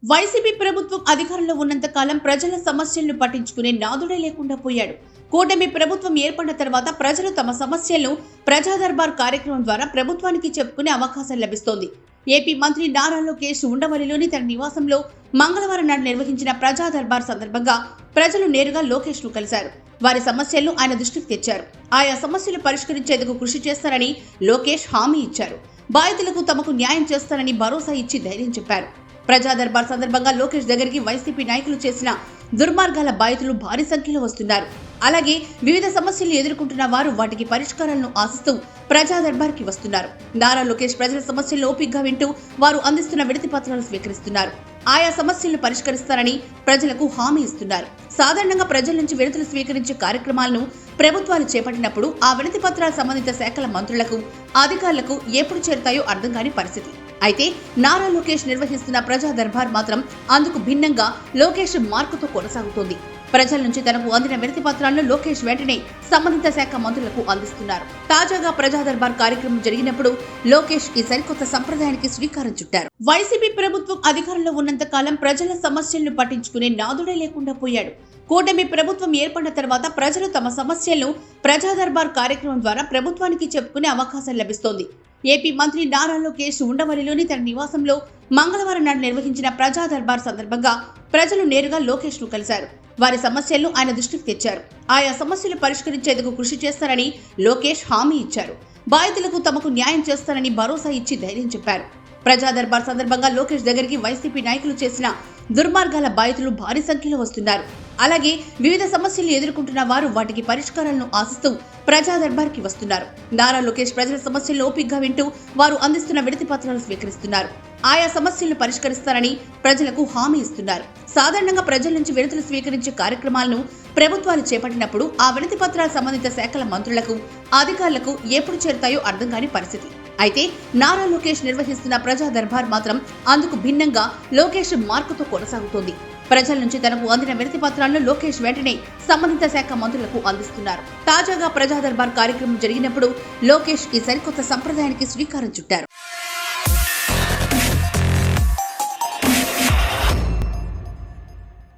YCP ప్రభుత్వం అధికారంలో ఉన్నంత కాలం ప్రజల సమస్యలను పట్టించుకునే నాదుడే లేకుండా పోయాడు. కూటమి ప్రభుత్వం ఏర్పడిన తర్వాత ప్రజలు తమ సమస్యలను ప్రజా దర్బార్ కార్యక్రమం ద్వారా ప్రభుత్వానికి చెప్పుకునే అవకాశం లభిస్తోంది. ఏపీ మంత్రి నారా లోకేష్ ఉండవల్లిలోని తన నివాసంలో మంగళవారం నాడు నిర్వహించిన ప్రజా దర్బార్ సందర్భంగా ప్రజలు నేరుగా లోకేష్ ను కలిశారు. వారి సమస్యలను ఆయన దృష్టికి తెచ్చారు. ఆయా సమస్యలు పరిష్కరించేందుకు కృషి చేస్తారని లోకేష్ హామీ ఇచ్చారు. బాధితులకు తమకు న్యాయం చేస్తారని భరోసా ఇచ్చి ధైర్యం చెప్పారు. ప్రజా దర్బార్ సందర్భంగా లోకేష్ దగ్గరికి వైసీపీ నాయకులు చేసిన దుర్మార్గాల బాధితులు భారీ సంఖ్యలో వస్తున్నారు. అలాగే వివిధ సమస్యలు ఎదుర్కొంటున్న వారు వాటికి పరిష్కారాలను ఆశిస్తూ ప్రజా దర్బార్ కి వస్తున్నారు. నారా లోకేష్ ప్రజల సమస్యలను ఓపికగా వింటూ వారు అందిస్తున్న వినతి పత్రాలు స్వీకరిస్తున్నారు. ఆయా సమస్యలను పరిష్కరిస్తారని ప్రజలకు హామీ ఇస్తున్నారు. సాధారణంగా ప్రజల నుంచి వినతులు స్వీకరించే కార్యక్రమాలను ప్రభుత్వాలు చేపట్టినప్పుడు ఆ వినతి పత్రాల సంబంధిత శాఖల మంత్రులకు, అధికారులకు ఎప్పుడు చేరుతాయో అర్థం కాని పరిస్థితి. అయితే నారా లోకేష్ నిర్వహిస్తున్న ప్రజా దర్బార్ మాత్రం అందుకు భిన్నంగా లోకేష్ మార్కుతో కొనసాగుతోంది. ప్రజల నుంచి తనకు అందిన వినతి పత్రాలను లోకేష్ వెంటనే సంబంధిత శాఖ మంత్రులకు అందిస్తున్నారు. తాజాగా ప్రజా దర్బార్ కార్యక్రమం జరిగినప్పుడు లోకేష్ ఈ సరికొత్త సంప్రదాయానికి శ్రీకారం చుట్టారు. వైసీపీ ప్రభుత్వం అధికారంలో ఉన్నంత కాలం ప్రజల సమస్యలను పట్టించుకునే నాదుడే లేకుండా పోయాడు. కూటమి ప్రభుత్వం ఏర్పడిన తర్వాత ప్రజలు తమ సమస్యలను ప్రజా దర్బార్ కార్యక్రమం ద్వారా ప్రభుత్వానికి చెప్పుకునే అవకాశం లభిస్తోంది. ఏపీ మంత్రి నారా లోకేష్ ఉండవల్లిలోని తన నివాసంలో మంగళవారం నాడు నిర్వహించిన ప్రజా దర్బార్ సందర్భంగా ప్రజలు నేరుగా లోకేష్ ను కలిశారు. వారి సమస్యలను ఆయన దృష్టికి తెచ్చారు. ఆయా సమస్యలు పరిష్కరించేందుకు కృషి చేస్తారని లోకేష్ హామీ ఇచ్చారు. బాధితులకు తమకు న్యాయం చేస్తారని భరోసా ఇచ్చి ధైర్యం చెప్పారు. ప్రజా దర్బార్ సందర్భంగా లోకేష్ దగ్గరికి వైసీపీ నాయకులు చేసిన దుర్మార్గాల బాధితులు భారీ సంఖ్యలో వస్తున్నారు. అలాగే వివిధ సమస్యలు ఎదుర్కొంటున్న వారు వాటికి పరిష్కారాలను ఆశిస్తూ ప్రజా దర్బార్ కి వస్తున్నారు. నారా లోకేష్ ప్రజల సమస్యలను ఓపికగా వింటూ వారు అందిస్తున్న వినతి పత్రాలు స్వీకరిస్తున్నారు. ఆయా సమస్యలను పరిష్కరిస్తారని ప్రజలకు హామీ ఇస్తున్నారు. సాధారణంగా ప్రజల నుంచి వినతులు స్వీకరించే కార్యక్రమాలను ప్రభుత్వాలు చేపట్టినప్పుడు ఆ వినతి పత్రాల సంబంధిత శాఖల మంత్రులకు, అధికారులకు ఎప్పుడు చేరుతాయో అర్థం కాని పరిస్థితి. అయితే నారా లోకేష్ నిర్వహిస్తున్న ప్రజా దర్బార్ మాత్రం అందుకు భిన్నంగా లోకేష్ మార్కుతో కొనసాగుతోంది. ప్రజల నుంచి తనకు అందిన వినతి పత్రాలను లోకేష్ వెంటనే సంబంధిత శాఖ మంత్రులకు అందిస్తున్నారు. తాజాగా ప్రజా దర్బార్ కార్యక్రమం జరిగినప్పుడు లోకేష్ ఈ సరికొత్త సంప్రదాయానికి శ్రీకారం చుట్టారు.